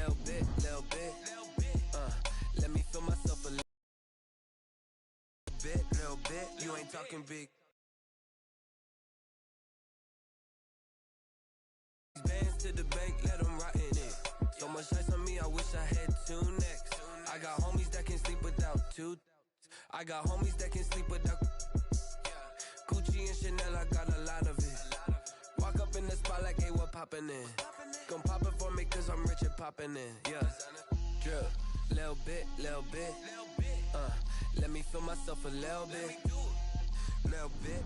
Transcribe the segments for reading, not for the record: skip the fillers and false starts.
little bit. Let me feel myself a little bit. You ain't talking big. Bands to the bank, let them rot in it. So much ice on me, I wish I had two necks. I got homies that can sleep without two. I got homies that can sleep without Gucci and Chanel, I got a lot of it. Walk up in the spot like, hey, what poppin' in? Gon' pop it for me cause I'm rich and poppin' in. Yeah, drip, little bit. Let me feel myself a little bit. Little bit.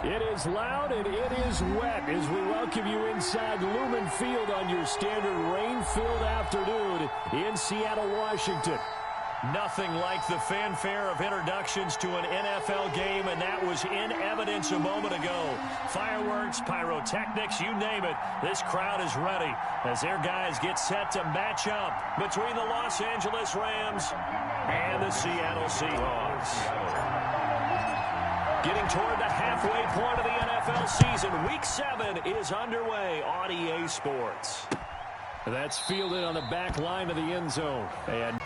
It is loud and it is wet as we welcome you inside Lumen Field on your standard rain-filled afternoon in Seattle, Washington. Nothing like the fanfare of introductions to an NFL game, and that was in evidence a moment ago. Fireworks, pyrotechnics, you name it. This crowd is ready as their guys get set to match up between the Los Angeles Rams and the Seattle Seahawks. Getting toward the halfway point of the NFL season, Week 7 is underway on EA Sports. That's fielded on the back line of the end zone. And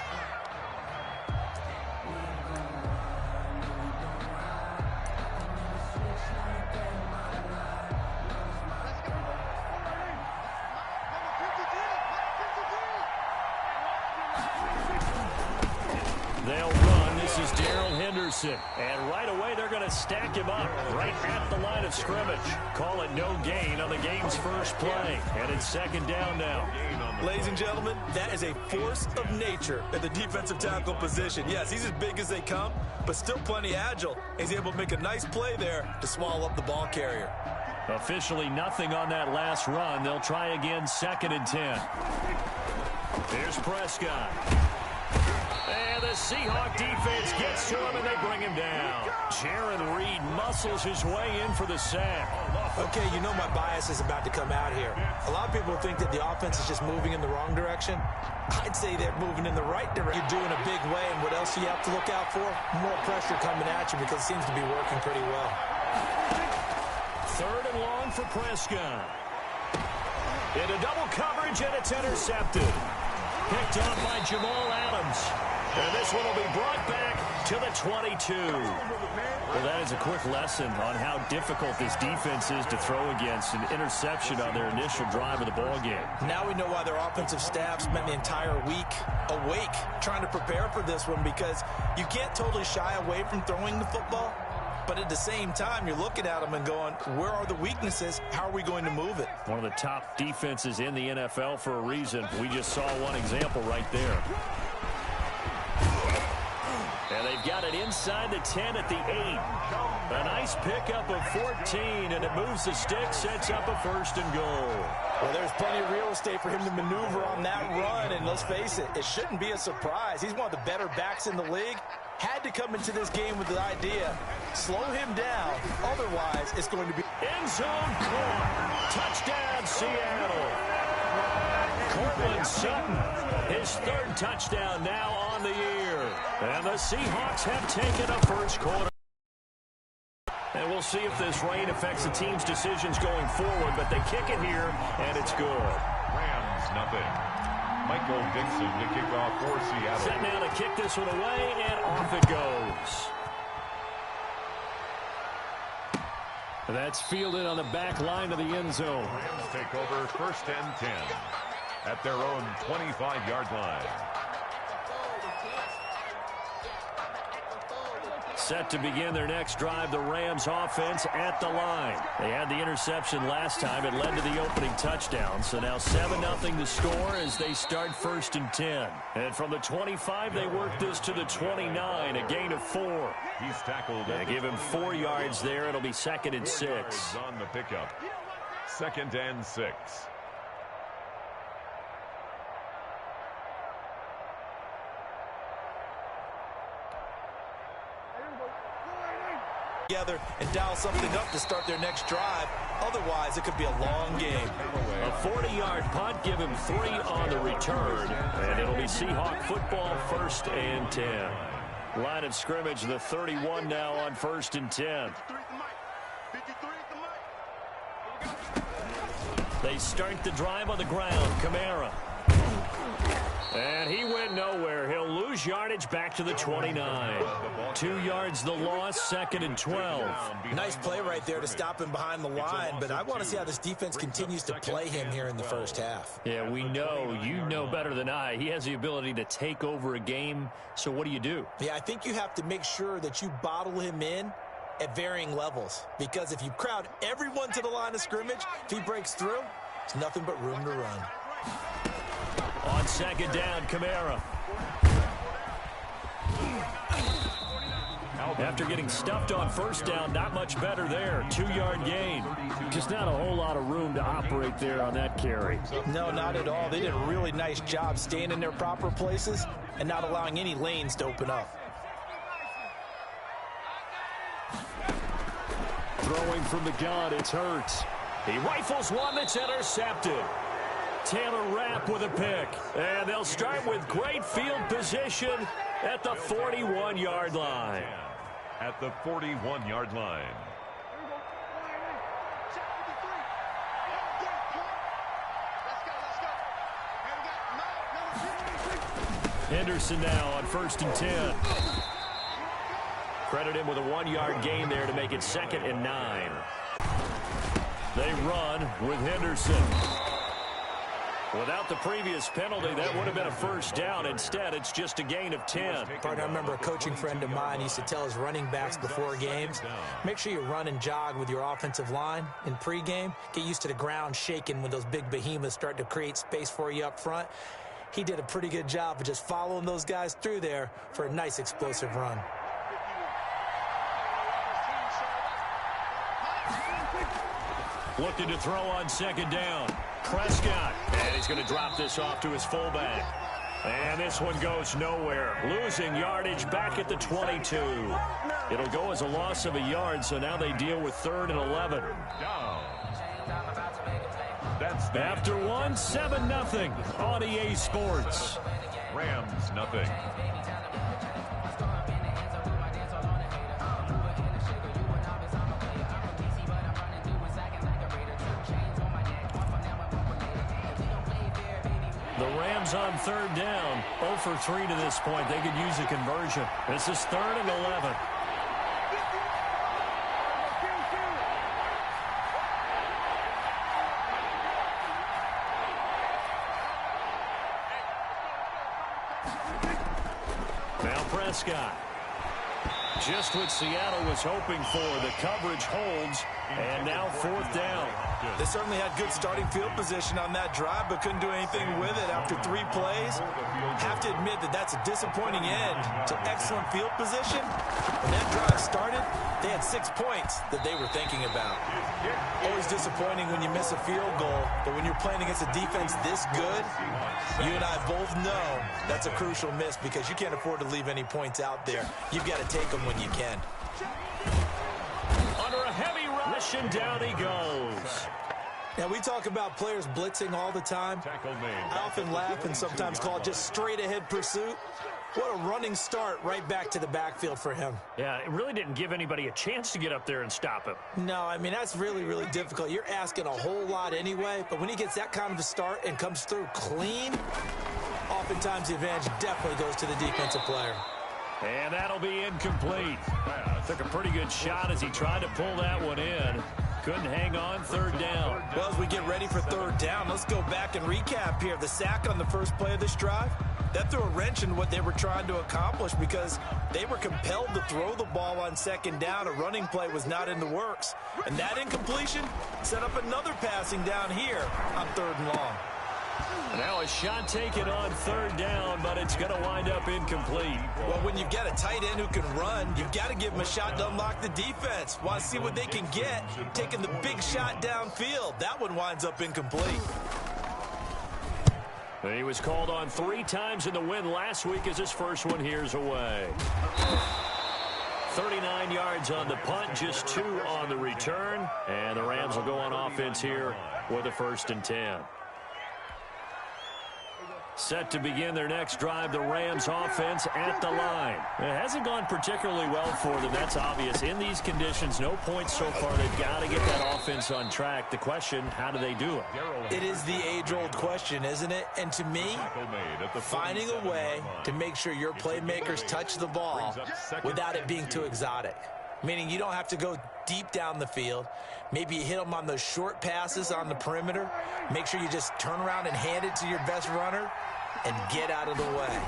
they'll run. This is Darrell Henderson. And right away, they're going to stack him up right at the line of scrimmage. Call it no gain on the game's first play. And it's second down now. Ladies and gentlemen, that is a force of nature at the defensive tackle position. Yes, he's as big as they come, but still plenty agile. He's able to make a nice play there to swallow up the ball carrier. Officially nothing on that last run. They'll try again, 2nd and 10. Here's Prescott. And the Seahawk defense gets to him, and they bring him down. Jaron Reed muscles his way in for the sack. Okay, you know my bias is about to come out here. A lot of people think that the offense is just moving in the wrong direction. I'd say they're moving in the right direction. You're doing a big way, and what else do you have to look out for? More pressure coming at you because it seems to be working pretty well. 3rd and long for Prescott. Into double coverage, and it's intercepted. Picked up by Jamal Adams. And this one will be brought back to the 22. Well, that is a quick lesson on how difficult this defense is to throw against. An interception on their initial drive of the ballgame. Now we know why their offensive staff spent the entire week awake trying to prepare for this one, because you can't totally shy away from throwing the football. But at the same time, you're looking at them and going, where are the weaknesses? How are we going to move it? One of the top defenses in the NFL for a reason. We just saw one example right there. And they've got it inside the 10 at the 8. A nice pickup of 14, and it moves the stick, sets up a 1st and goal. Well, there's plenty of real estate for him to maneuver on that run, and let's face it, it shouldn't be a surprise. He's one of the better backs in the league. Had to come into this game with the idea, slow him down, otherwise it's going to be end zone caught. Touchdown, Seattle. Cortland Sutton, his 3rd touchdown now on the year. And the Seahawks have taken a first quarter. And we'll see if this rain affects the team's decisions going forward, but they kick it here, and it's good. Rams, nothing. Michael Dixon to kick off for Seattle. Set now to kick this one away, and off it goes. That's fielded on the back line of the end zone. Rams take over 1st and 10 at their own 25-yard line. Set to begin their next drive, the Rams offense at the line. They had the interception last time. It led to the opening touchdown. So now 7-0 the score as they start 1st and 10. And from the 25, they work this to the 29, a gain of 4. He's tackled. They give him 4 yards there. It'll be 2nd and 6. On the pickup. 2nd and 6. together and dial something up to start their next drive. Otherwise, it could be a long game. A 40-yard punt, give him 3 on the return, and it'll be Seahawk football, 1st and 10. Line of scrimmage, the 31 now on 1st and 10. They start the drive on the ground. Kamara. And he went nowhere. He'll lose yardage back to the 29. 2 yards the loss, 2nd and 12. Nice play right there to stop him behind the line, but I want to see how this defense continues to play him here in the first half. Yeah, we know. You know better than I. He has the ability to take over a game, so what do? Yeah, I think you have to make sure that you bottle him in at varying levels, because if you crowd everyone to the line of scrimmage, if he breaks through, there's nothing but room to run. On 2nd down, Kamara. After getting stuffed on 1st down, not much better there. 2-yard gain. Just not a whole lot of room to operate there on that carry. No, not at all. They did a really nice job staying in their proper places and not allowing any lanes to open up. Throwing from the gun, it's Hurts. He rifles one that's intercepted. Taylor Rapp with a pick. And they'll start with great field position at the 41-yard line. At the 41-yard line. Henderson now on 1st and 10. Credit him with a 1-yard gain there to make it 2nd and 9. They run with Henderson. Without the previous penalty, that would have been a 1st down. Instead, it's just a gain of 10. Partner, I remember a coaching friend of mine used to tell his running backs before games, make sure you run and jog with your offensive line in pregame. Get used to the ground shaking when those big behemoths start to create space for you up front. He did a pretty good job of just following those guys through there for a nice explosive run. Looking to throw on 2nd down. Prescott. And he's going to drop this off to his fullback. And this one goes nowhere. Losing yardage back at the 22. It'll go as a loss of a yard, so now they deal with 3rd and 11. After one, 7-0 on EA Sports. Rams, nothing. The Rams on 3rd down. 0 for 3 to this point. They could use a conversion. This is 3rd and 11. Now Prescott. Just what Seattle was hoping for. The coverage holds, and now 4th down. They certainly had good starting field position on that drive, but couldn't do anything with it after 3 plays. Have to admit that that's a disappointing end to excellent field position. When that drive started, they had 6 points that they were thinking about. Always disappointing when you miss a field goal, but when you're playing against a defense this good, you and I both know that's a crucial miss because you can't afford to leave any points out there. You've got to take them when you can. Under a heavy rush, and down he goes. Now, we talk about players blitzing all the time. I often laugh and sometimes call it just straight-ahead pursuit. What a running start right back to the backfield for him. Yeah, it really didn't give anybody a chance to get up there and stop him. No, I mean, that's really, really difficult. You're asking a whole lot anyway, but when he gets that kind of a start and comes through clean, oftentimes the advantage definitely goes to the defensive player. And that'll be incomplete. Took a pretty good shot as he tried to pull that one in. Couldn't hang on. 3rd down. Well, as we get ready for 3rd down, let's go back and recap here. The sack on the first play of this drive, that threw a wrench in what they were trying to accomplish because they were compelled to throw the ball on 2nd down. A running play was not in the works. And that incompletion set up another passing down here on 3rd and long. Now a shot taken on 3rd down, but it's going to wind up incomplete. Well, when you've got a tight end who can run, you've got to give him a shot to unlock the defense. Want to see what they can get, taking the big shot downfield. That one winds up incomplete. He was called on 3 times in the win last week as his first one here's away. 39 yards on the punt, just 2 on the return. And the Rams will go on offense here with a 1st and 10. Set to begin their next drive, the Rams offense at the line. It hasn't gone particularly well for them. That's obvious. In these conditions, no points so far. They've got to get that offense on track. The question, how do they do it? It is the age-old question, isn't it? And to me, finding a way to make sure your playmakers touch the ball without it being too exotic. Meaning you don't have to go deep down the field. Maybe you hit them on those short passes on the perimeter. Make sure you just turn around and hand it to your best runner and get out of the way.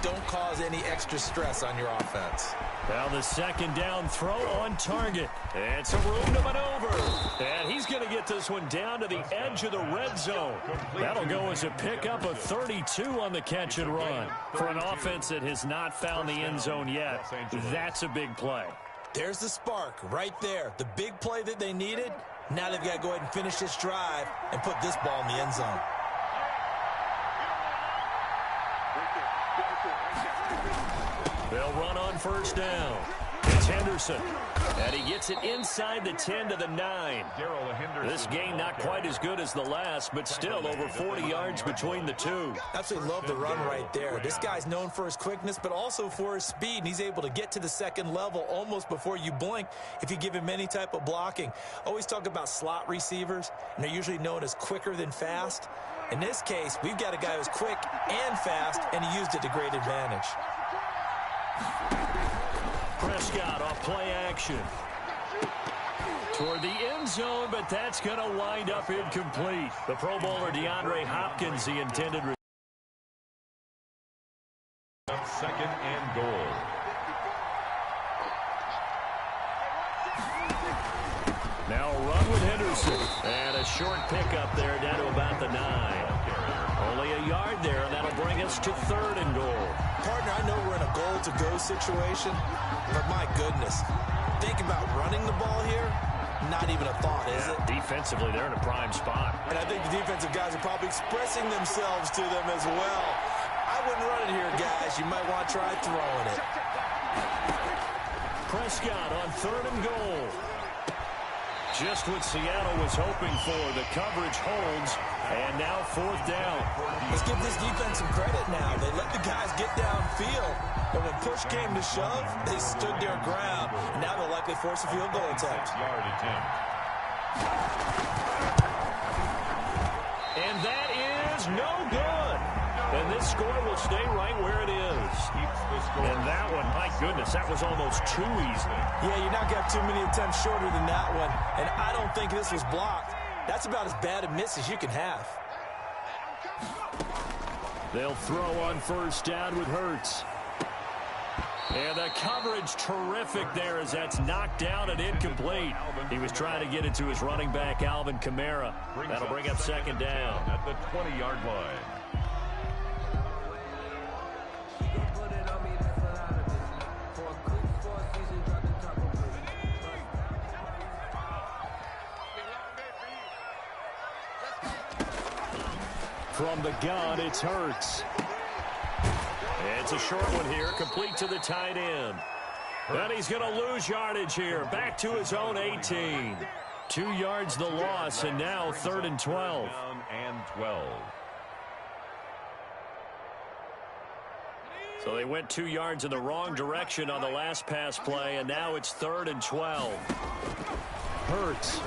Don't cause any extra stress on your offense. Now the second down throw on target. It's a room to maneuver. And he's going to get this one down to the edge of the red zone. That'll go as a pickup of 32 on the catch and run. For an offense that has not found the end zone yet, that's a big play. There's the spark right there. The big play that they needed. Now they've got to go ahead and finish this drive and put this ball in the end zone. They'll run on first down. It's Henderson. And he gets it inside the 10 to the 9. This game not quite as good as the last, but still over 40 yards between the two. Absolutely love the run right there. This guy's known for his quickness, but also for his speed. And he's able to get to the second level almost before you blink if you give him any type of blocking. Always talk about slot receivers, and they're usually known as quicker than fast. In this case, we've got a guy who's quick and fast, and he used it to great advantage. Prescott off play action. Toward the end zone, but that's going to wind up incomplete. The Pro Bowler DeAndre Hopkins, the intended receiver. Second and goal. Now a run with Henderson. And a short pickup there down to about the 9. Only a yard there, and that'll bring us to third and goal. Partner, I know we're in a goal-to-go situation, but my goodness, think about running the ball here. Not even a thought, is it? Defensively, they're in a prime spot. And I think the defensive guys are probably expressing themselves to them as well. I wouldn't run it here, guys. You might want to try throwing it. Prescott on third and goal. Just what Seattle was hoping for. The coverage holds, and now fourth down. Let's give this defense some credit now. They let the guys get downfield, but when push came to shove, they stood their ground. And now they'll likely force a field goal attempt. And that is no good. And this score will stay right where it is. And that one, my goodness, that was almost too easy. Yeah, you're not going to have too many attempts shorter than that one. And I don't think this was blocked. That's about as bad a miss as you can have. They'll throw on first down with Hurts. And the coverage terrific there as that's knocked down and incomplete. He was trying to get it to his running back, Alvin Kamara. That'll bring up second down. At the 20-yard line. From the gun, it's Hurts. It's a short one here, complete to the tight end. And he's going to lose yardage here, back to his own 18. 2 yards the loss, and now third and 12. Down and 12. So they went 2 yards in the wrong direction on the last pass play, and now it's third and 12. Hurts.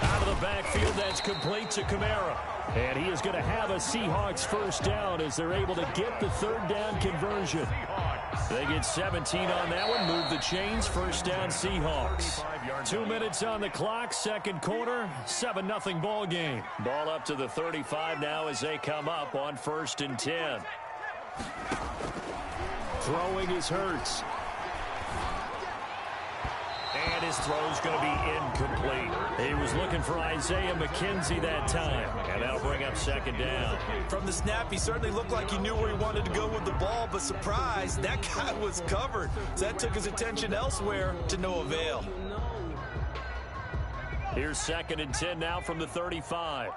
Out of the backfield, that's complete to Kamara. And he is going to have a Seahawks first down as they're able to get the third down conversion. They get 17 on that one, move the chains, first down Seahawks. 2 minutes on the clock, second quarter, 7-0 ball game. Ball up to the 35 now as they come up on first and 10. Throwing is Hurts. And his throw's going to be incomplete. He was looking for Isaiah McKenzie that time. And that'll bring up second down. From the snap, he certainly looked like he knew where he wanted to go with the ball, but surprise, that guy was covered. So that took his attention elsewhere to no avail. Here's second and 10 now from the 35.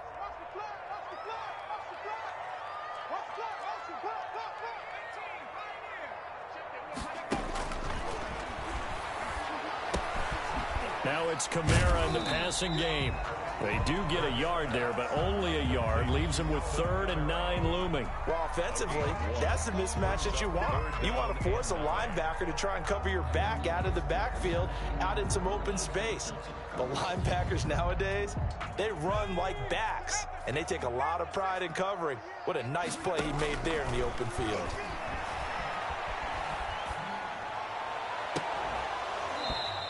Now it's Kamara in the passing game. They do get a yard there, but only a yard. Leaves them with 3rd and 9 looming. Well, offensively, that's the mismatch that you want. You want to force a linebacker to try and cover your back out of the backfield, out in some open space. The linebackers nowadays, they run like backs, and they take a lot of pride in covering. What a nice play he made there in the open field.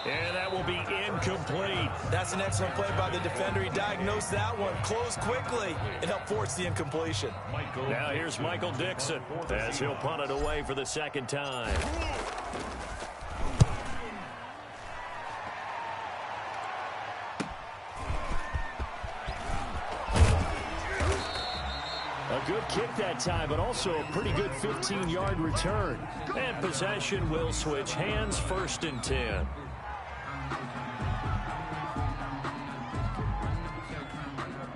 And that will be incomplete. That's an excellent play by the defender. He diagnosed that one, closed quickly, and helped force the incompletion. Now here's Michael Dixon as he'll punt it away for the second time. A good kick that time, but also a pretty good 15-yard return. And possession will switch hands, 1st and 10.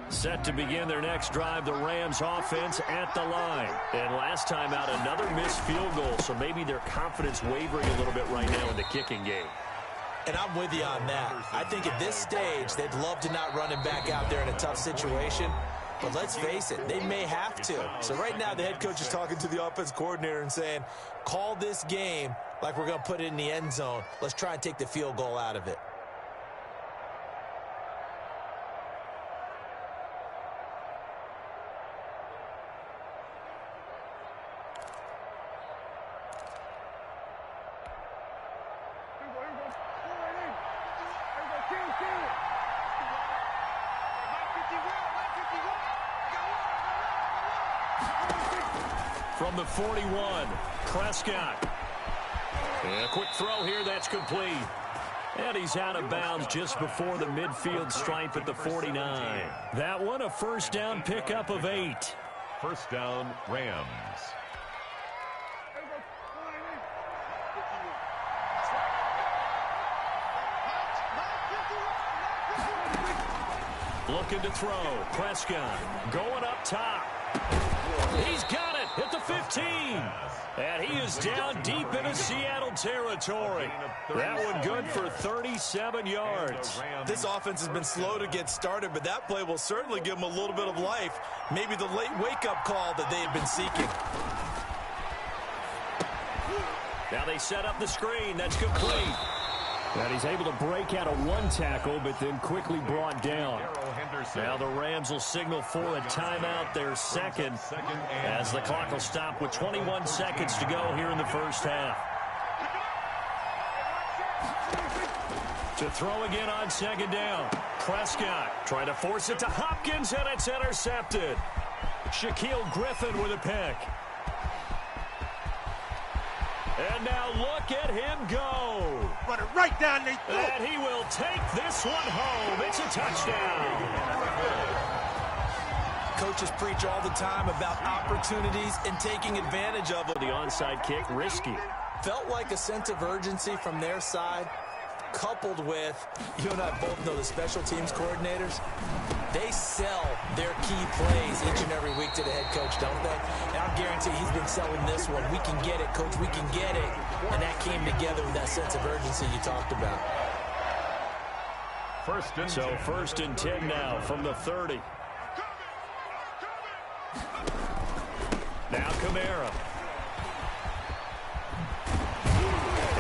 Set to begin their next drive, the Rams offense at the line. And last time out, another missed field goal, so maybe their confidence wavering a little bit right now in the kicking game. And I'm with you on that. I think at this stage, they'd love to not run him back out there in a tough situation. But let's face it, they may have to. So right now, the head coach is talking to the offense coordinator and saying, call this game like we're going to put it in the end zone. Let's try and take the field goal out of it. From the 41, Prescott. And a quick throw here, that's complete. And he's out of bounds just before the midfield stripe at the 49. That one, a 1st down pickup of 8. 1st down, Rams. Looking to throw. Prescott going up top. He's got it at the 15. And he is down deep into Seattle territory. That one good for 37 yards. This offense has been slow to get started, but that play will certainly give them a little bit of life. Maybe the late wake-up call that they had been seeking. Now they set up the screen. That's complete. And he's able to break out of 1 tackle, but then quickly brought down. Now the Rams will signal for a timeout, their second, as the clock will stop with 21 seconds to go here in the 1st half. To throw again on 2nd down. Prescott trying to force it to Hopkins, and it's intercepted. Shaquille Griffin with a pick. And now look at him go. Run it right down the throat. And he will take this one home. It's a touchdown. Coaches preach all the time about opportunities and taking advantage of them. The onside kick, risky. Felt like a sense of urgency from their side, coupled with, you and I both know the special teams coordinators, they sell their key plays each and every week to the head coach, don't they? And I guarantee he's been selling this one. We can get it, coach, we can get it. And that came together with that sense of urgency you talked about. 1st and 10 now from the 30. Now Kamara.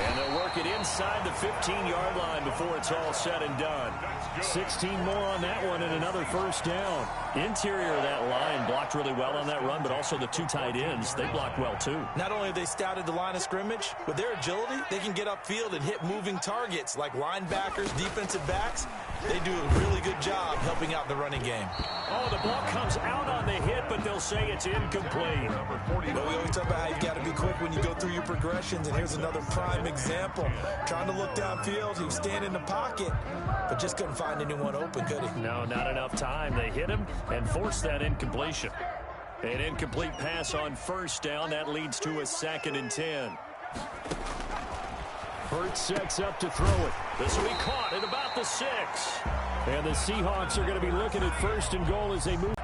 And they'll work it inside the 15-yard line before it's all said and done. 16 more on that one and another 1st down. Interior of that line blocked really well on that run, but also the 2 tight ends, they blocked well too. Not only have they scouted the line of scrimmage, with their agility, they can get upfield and hit moving targets like linebackers, defensive backs. They do a really good job helping out the running game. Oh, the ball comes out on the hit, but they'll say it's incomplete. But we always talk about how you've got to be quick when you go through your progressions, and here's another prime example. Trying to look downfield, he was standing in the pocket, but just couldn't find anyone open, could he? No, not enough time. They hit him and forced that incompletion. An incomplete pass on 1st down. That leads to a 2nd and 10. Hurts sets up to throw it. This will be caught at about the 6. And the Seahawks are going to be looking at 1st and goal as they move.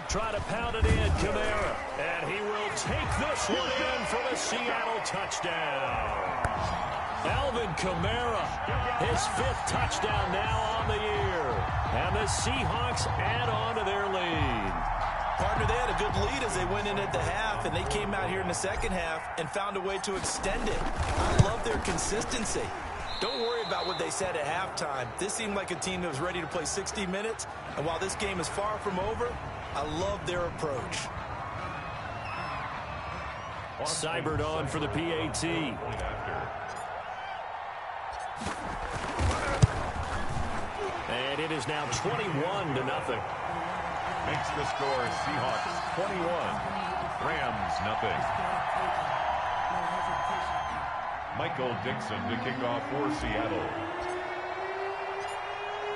Try to pound it in, Kamara. And he will take this one in for the Seattle touchdown. Alvin Kamara, his 5th touchdown now on the year. And the Seahawks add on to their lead. Partner, they had a good lead as they went in at the half, and they came out here in the second half and found a way to extend it. I love their consistency. Don't worry about what they said at halftime. This seemed like a team that was ready to play 60 minutes, and while this game is far from over, I love their approach. Seibert on for the PAT. And it is now 21-0. Makes the score Seahawks 21, Rams nothing. Michael Dixon to kick off for Seattle.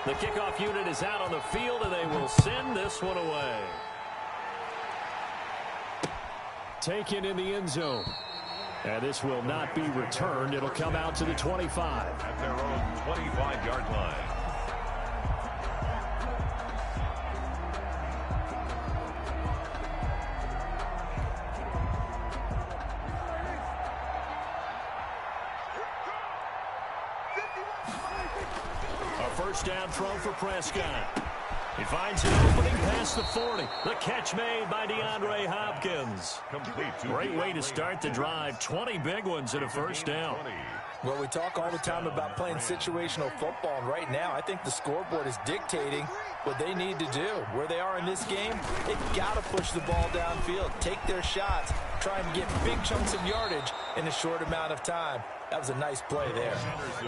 The kickoff unit is out on the field, and they will send this one away. Taken in the end zone. And this will not be returned. It'll come out to the 25. At their own 25-yard line. A first down throw for Prescott. He finds an opening past the 40. The catch made by DeAndre Hopkins. Great way to start the drive. 20 big ones and a first down. Well, we talk all the time about playing situational football, and right now I think the scoreboard is dictating what they need to do. Where they are in this game, they've got to push the ball downfield, take their shots, try and get big chunks of yardage in a short amount of time. That was a nice play there.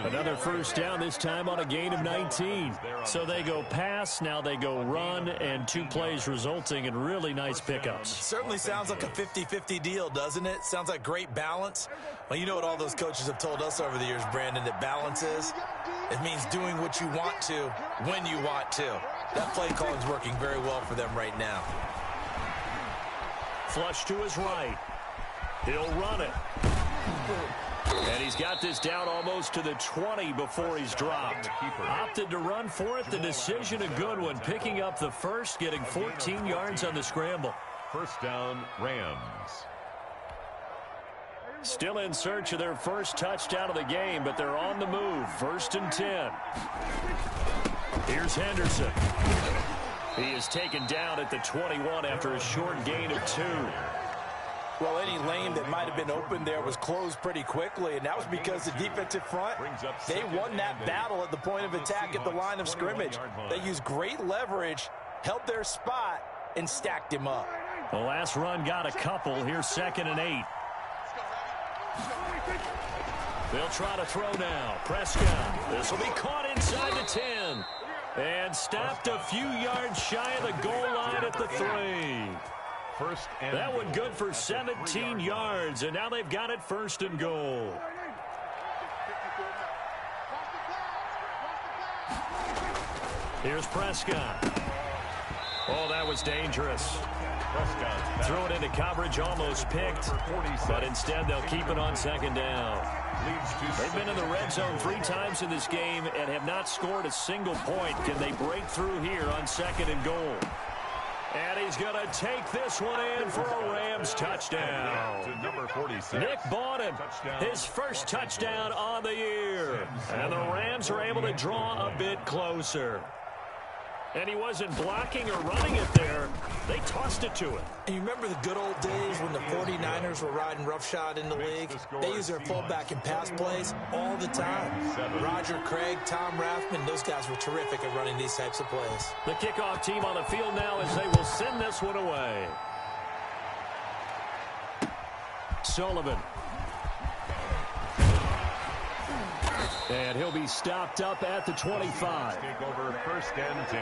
Another first down, this time on a gain of 19. So they go pass, now they go run, and 2 plays resulting in really nice pickups. Certainly sounds like a 50-50 deal, doesn't it? Sounds like great balance. Well, you know what all those coaches have told us over the years, Brandon, that balance is? It means doing what you want to when you want to. That play call is working very well for them right now. Flush to his right. He'll run it. And he's got this down almost to the 20 before he's dropped. Opted to run for it. The decision a good one. Picking up the first, getting 14 yards on the scramble. First down, Rams. Still in search of their first touchdown of the game, but they're on the move. 1st and 10. Here's Henderson. He is taken down at the 21 after a short gain of 2. Well, any lane that might have been open there was closed pretty quickly, and that was because the defensive front, they won that battle at the point of attack at the line of scrimmage. They used great leverage, held their spot, and stacked him up. The last run got a couple. Here's 2nd and 8. They'll try to throw now. Prescott. This will be caught inside the 10. And stopped a few yards shy of the goal line at the 3. That one good for 17 yards, and now they've got it 1st and goal. Here's Prescott. Oh, that was dangerous. Throw it into coverage, almost picked, but instead they'll keep it on 2nd down. They've been in the red zone 3 times in this game and have not scored a single point. Can they break through here on 2nd and goal? And he's going to take this one in for a Rams touchdown. Nick Bawden, his first touchdown on the year. And the Rams are able to draw a bit closer. And he wasn't blocking or running it there. They tossed it to him. And you remember the good old days when the 49ers were riding roughshod in the league? They used their fullback in pass plays all the time. Roger Craig, Tom Rathman, those guys were terrific at running these types of plays. The kickoff team on the field now as they will send this one away. Sullivan. And he'll be stopped up at the 25. Take over 1st and 10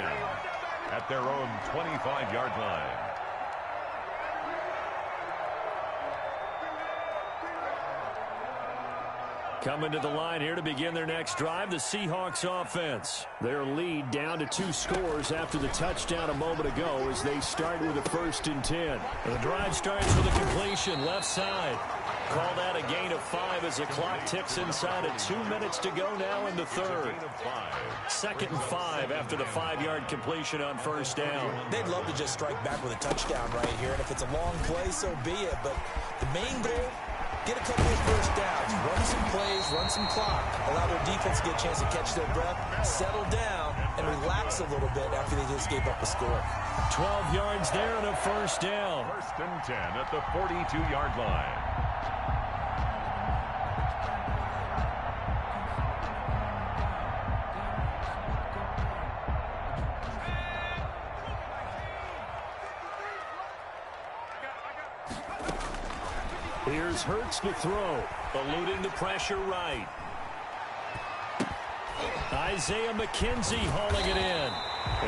at their own 25-yard line. Coming to the line here to begin their next drive, the Seahawks offense. Their lead down to 2 scores after the touchdown a moment ago as they start with a 1st and 10. And the drive starts with a completion left side. Called out a gain of 5 as the clock ticks inside of 2 minutes to go now in the 3rd. 2nd and 5 after the 5-yard completion on 1st down. They'd love to just strike back with a touchdown right here, and if it's a long play, so be it. But the main goal get a couple of first downs, run some plays, run some clock, allow their defense to get a chance to catch their breath, settle down, and relax a little bit after they just gave up a score. 12 yards there and a first down. First and 10 at the 42-yard line. Here's Hurts to throw, eluding the pressure right. Isaiah McKenzie hauling it in.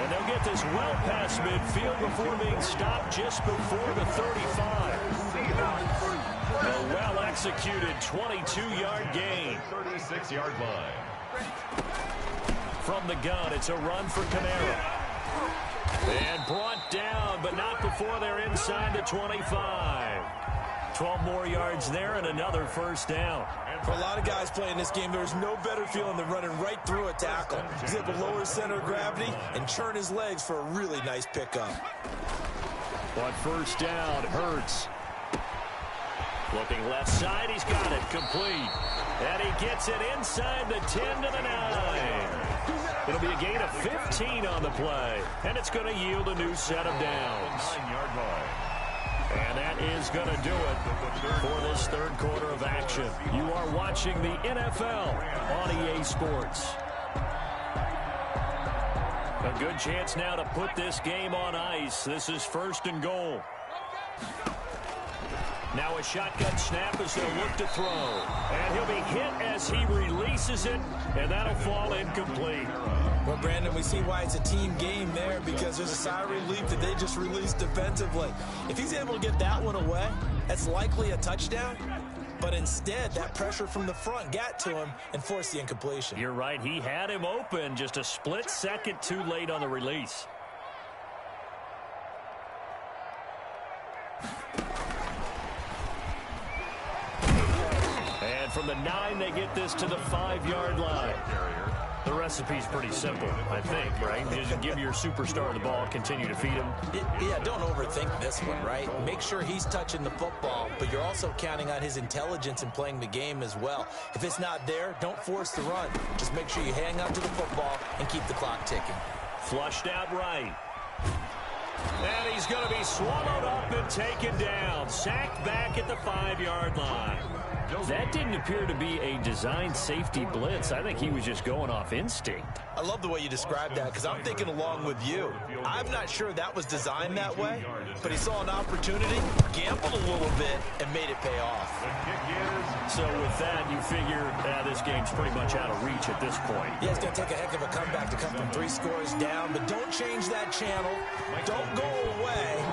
And they'll get this well past midfield before being stopped just before the 35. A well-executed 22-yard gain. 36-yard line. From the gun, it's a run for Kamara. And brought down, but not before they're inside the 25. 12 more yards there and another first down. For a lot of guys playing this game, there's no better feeling than running right through a tackle. He's able to lower his center of gravity and churn his legs for a really nice pickup. But first down, Hurts. Looking left side, he's got it complete. And he gets it inside the 10 to the 9. It'll be a gain of 15 on the play. And it's going to yield a new set of downs. 9-yard line. And that is going to do it for this third quarter of action. You are watching the NFL on EA Sports. A good chance now to put this game on ice. This is first and goal. Now a shotgun snap as they'll look to throw. And he'll be hit as he releases it, and that'll fall incomplete. Well, Brandon, we see why it's a team game there, because there's a sigh of relief that they just released defensively. If he's able to get that one away, that's likely a touchdown. But instead, that pressure from the front got to him and forced the incompletion. You're right. He had him open, just a split second too late on the release. And from the 9, they get this to the 5-yard line. The recipe's pretty simple, I think, right? You just give your superstar the ball, continue to feed him. Yeah, don't overthink this one, right? Make sure he's touching the football, but you're also counting on his intelligence in playing the game as well. If it's not there, don't force the run. Just make sure you hang on to the football and keep the clock ticking. Flushed out right. And he's going to be swallowed up and taken down. Sacked back at the 5-yard line. That didn't appear to be a designed safety blitz. I think he was just going off instinct. I love the way you described that, because I'm thinking along with you. I'm not sure that was designed that way, but he saw an opportunity, gambled a little bit, and made it pay off. So with that, you figure this game's pretty much out of reach at this point. Yeah, it's going to take a heck of a comeback to come from 3 scores down, but don't change that channel. Don't go away.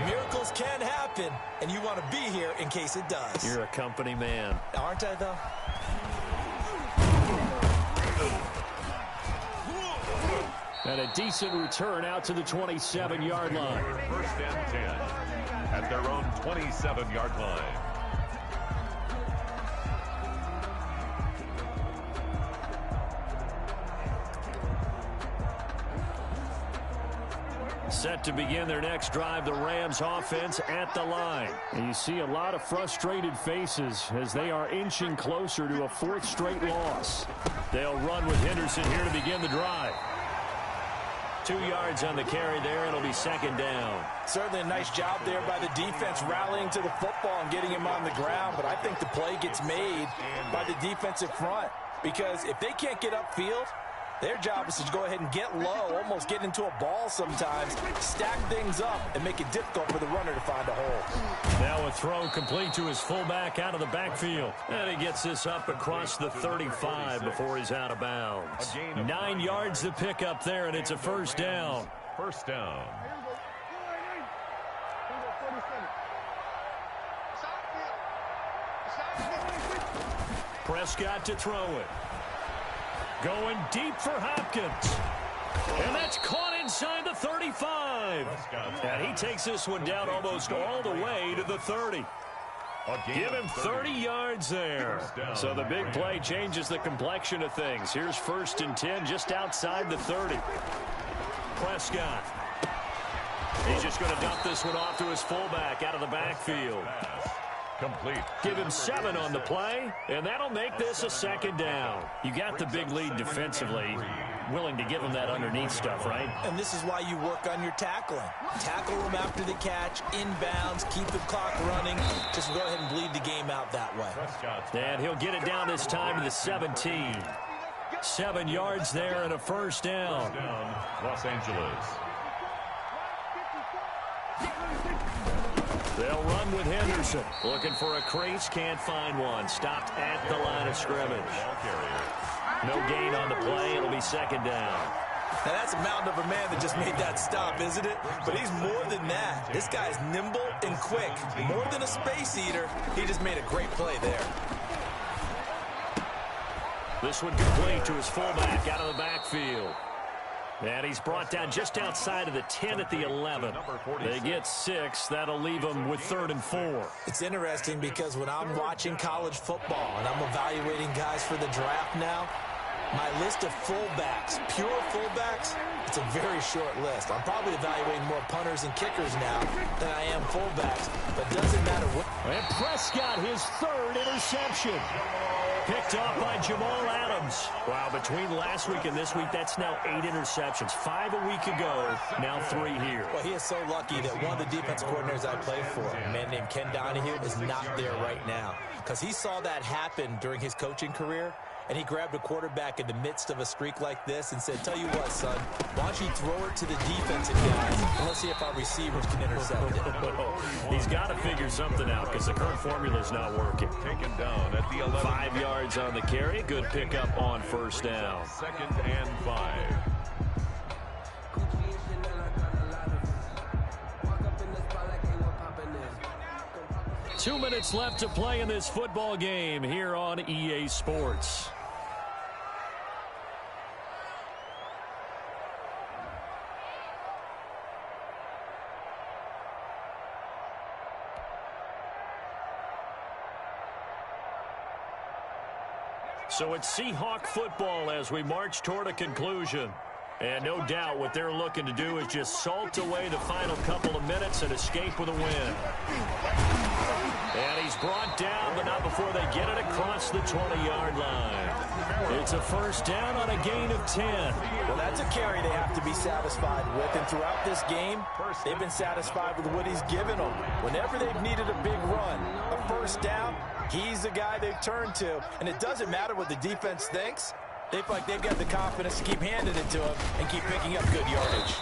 Miracles can happen, and you want to be here in case it does. You're a company man. Aren't I, though? And a decent return out to the 27-yard line. First and 10 at their own 27-yard line. Set to begin their next drive, the Rams offense at the line. And you see a lot of frustrated faces as they are inching closer to a 4th straight loss. They'll run with Henderson here to begin the drive. 2 yards on the carry there. It'll be second down. Certainly a nice job there by the defense rallying to the football and getting him on the ground. But I think the play gets made by the defensive front, because if they can't get upfield, their job is to go ahead and get low, almost get into a ball sometimes, stack things up, and make it difficult for the runner to find a hole. Now a throw complete to his fullback out of the backfield. And he gets this up across the 35 before he's out of bounds. 9 yards to pick up there, and it's a first down. First down. Prescott to throw it. Going deep for Hopkins. And that's caught inside the 35. And he takes this one down almost all the way to the 30. Give him 30 yards there. So the big play changes the complexion of things. Here's first and 10 just outside the 30. Prescott. He's just going to dump this one off to his fullback out of the backfield. Complete. Give him 7 on the play, and that'll make this a second down. You got the big lead defensively. Willing to give him that underneath stuff, right? And this is why you work on your tackling. Tackle them after the catch, inbounds, keep the clock running. Just go ahead and bleed the game out that way. And he'll get it down this time to the 17. 7 yards there and a first down. Los Angeles. They'll run with Henderson. Looking for a crease, can't find one. Stopped at the line of scrimmage. No gain on the play. It'll be second down. Now, that's a mountain of a man that just made that stop, isn't it? But he's more than that. This guy's nimble and quick. More than a space eater. He just made a great play there. This one complete to his fullback out of the backfield. And he's brought down just outside of the 10 at the 11. They get 6. That'll leave them with 3rd and 4. It's interesting because when I'm watching college football and I'm evaluating guys for the draft now, my list of fullbacks, pure fullbacks, it's a very short list. I'm probably evaluating more punters and kickers now than I am fullbacks, but it doesn't matter what. And Prescott, his 3rd interception. Picked off by Jamal Adams. Wow, between last week and this week, that's now 8 interceptions. 5 a week ago, now 3 here. Well, he is so lucky that one of the defensive coordinators I played for, a man named Ken Donahue, is not there right now. Because he saw that happen during his coaching career, and he grabbed a quarterback in the midst of a streak like this and said, tell you what, son, why don't you throw it to the defensive guys, and let's see if our receivers can intercept it. He's got to figure something out because the current formula is not working. Taken down at the 11. 5 yards on the carry. Good pickup on first down. 2nd and 5. 2 minutes left to play in this football game here on EA Sports. So it's Seahawk football as we march toward a conclusion. And no doubt what they're looking to do is just salt away the final couple of minutes and escape with a win. And he's brought down, but not before they get it across the 20-yard line. It's a first down on a gain of 10. Well, that's a carry they have to be satisfied with. And throughout this game, they've been satisfied with what he's given them. Whenever they've needed a big run, a first down, he's the guy they've turned to. And it doesn't matter what the defense thinks. They feel like they've got the confidence to keep handing it to him and keep picking up good yardage.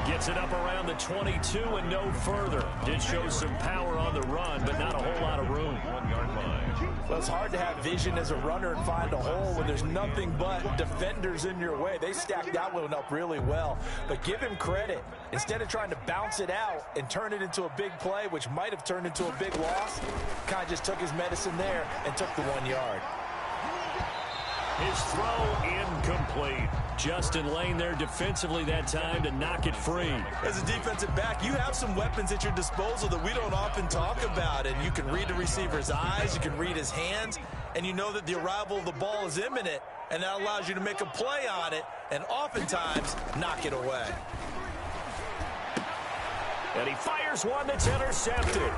Gets it up around the 22 and no further. Did show some power on the run, but not a whole lot of room. 1-yard line. Well, it's hard to have vision as a runner and find a hole when there's nothing but defenders in your way. They stacked that one up really well. But give him credit. Instead of trying to bounce it out and turn it into a big play, which might have turned into a big loss, kind of just took his medicine there and took the 1 yard. His throw incomplete. Justin Lane there defensively that time to knock it free. As a defensive back, you have some weapons at your disposal that we don't often talk about. And you can read the receiver's eyes, you can read his hands, and you know that the arrival of the ball is imminent. And that allows you to make a play on it and oftentimes knock it away. And he fires one that's intercepted.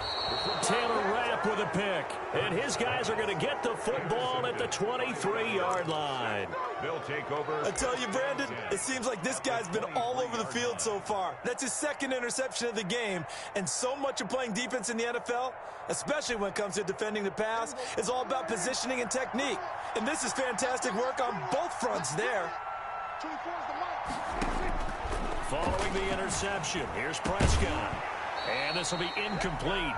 Taylor Rapp with a pick. And his guys are going to get the football at the 23-yard line. They'll take over. I tell you, Brandon, it seems like this guy's been all over the field so far. That's his 2nd interception of the game. And so much of playing defense in the NFL, especially when it comes to defending the pass, is all about positioning and technique. And this is fantastic work on both fronts there. Following the interception, here's Prescott. And this will be incomplete.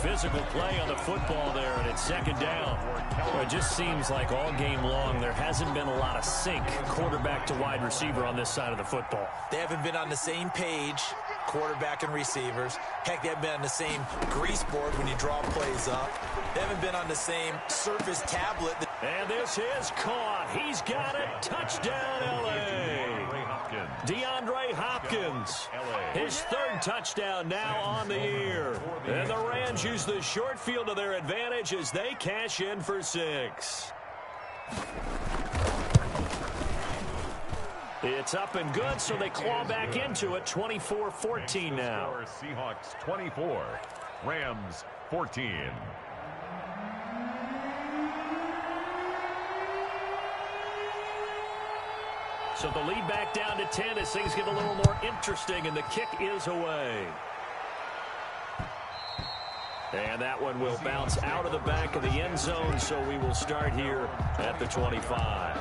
Physical play on the football there, and it's 2nd down. Well, it just seems like all game long there hasn't been a lot of sync quarterback to wide receiver on this side of the football. They haven't been on the same page, quarterback and receivers. Heck, they haven't been on the same grease board when you draw plays up. They haven't been on the same surface tablet. And this is caught. He's got it. Touchdown, L.A. DeAndre Hopkins. His 3rd touchdown now on the year. And the Rams use the short field to their advantage as they cash in for 6. It's up and good, so they claw back into it. 24-14 now. Seahawks 24. Rams 14. So the lead back down to 10 as things get a little more interesting, and the kick is away. And that one will bounce out of the back of the end zone, so we will start here at the 25.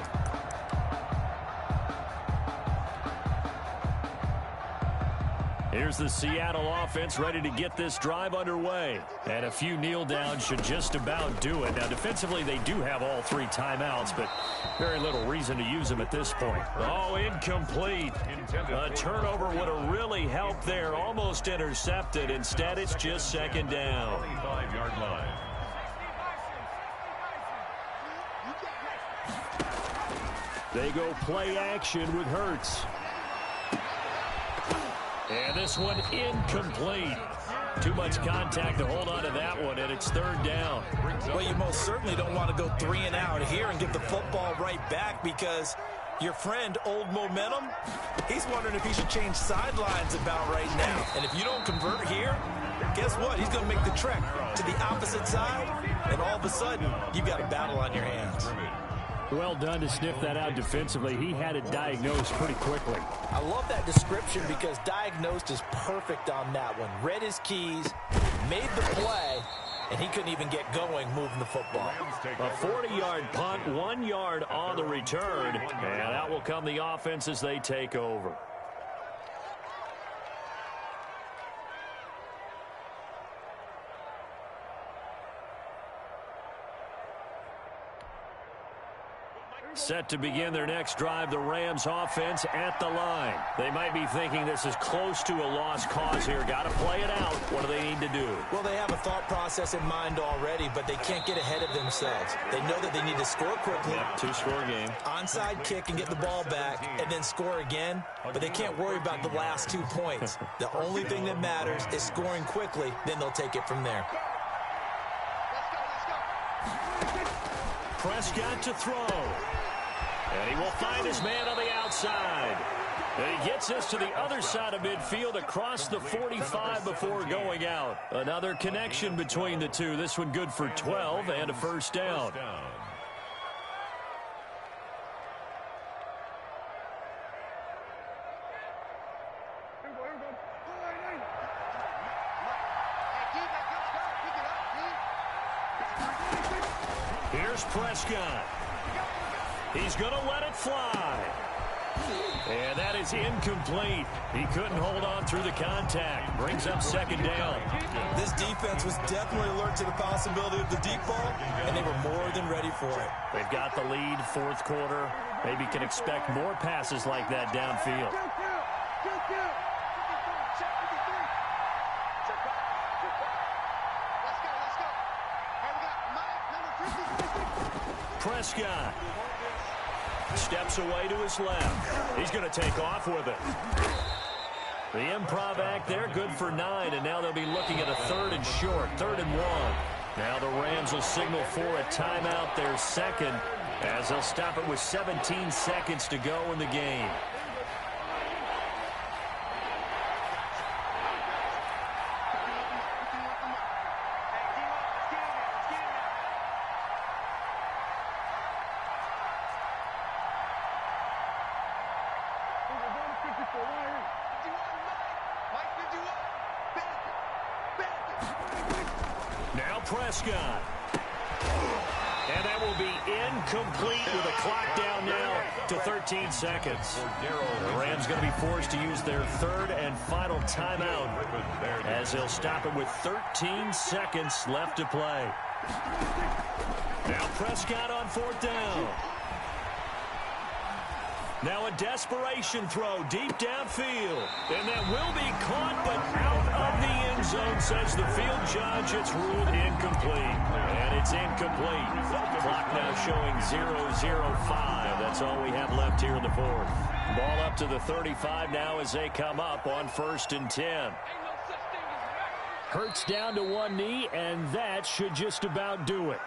Here's the Seattle offense ready to get this drive underway. And a few kneel downs should just about do it. Now, defensively, they do have all 3 timeouts, but very little reason to use them at this point. Oh, incomplete. A turnover would have really helped there. Almost intercepted. Instead, it's just second down. 25-yard line. They go play action with Hurts. And this one incomplete. Too much contact to hold on to that one, and it's third down. Well, you most certainly don't want to go 3 and out here and get the football right back, because your friend, Old Momentum, he's wondering if he should change sidelines about right now. And if you don't convert here, guess what? He's going to make the trek to the opposite side, and all of a sudden, you've got a battle on your hands. Well done to sniff that out defensively. He had it diagnosed pretty quickly. I love that description, because diagnosed is perfect on that one. Read his keys, made the play, and he couldn't even get going moving the football. A 40-yard punt, 1 yard on the return, and out will come the offense as they take over. Set to begin their next drive, the Rams offense at the line. They might be thinking this is close to a lost cause here. Got to play it out. What do they need to do? Well, they have a thought process in mind already, but they can't get ahead of themselves. They know that they need to score quickly. Yep, 2-score game. Onside kick and get the ball back and then score again, but they can't worry about the last 2 points. The only thing that matters is scoring quickly, then they'll take it from there. Prescott to throw. And he will find his man on the outside. And he gets us to the other side of midfield across the 45 before going out. Another connection between the two. This one good for 12 and a first down. Here's Prescott. He's going to let it fly. And that is incomplete. He couldn't hold on through the contact. Brings up second down. This defense was definitely alert to the possibility of the deep ball, and they were more than ready for it. They've got the lead, fourth quarter. Maybe can expect more passes like that downfield. Prescott steps away to his left. He's going to take off with it. The improv act there, good for 9, and now they'll be looking at a third and short, 3rd and 1. Now the Rams will signal for a timeout, their second, as they'll stop it with 17 seconds to go in the game. Now Prescott. And that will be incomplete with a clock down now to 13 seconds. The Rams going to be forced to use their third and final timeout as they'll stop it with 13 seconds left to play. Now Prescott on 4th down. Now a desperation throw deep downfield. And that will be caught, but out of the end zone, says the field judge. It's ruled incomplete. And it's incomplete. Clock now showing 0:05. That's all we have left here in the fourth. Ball up to the 35 now as they come up on 1st and 10. Hurts down to one knee, and that should just about do it.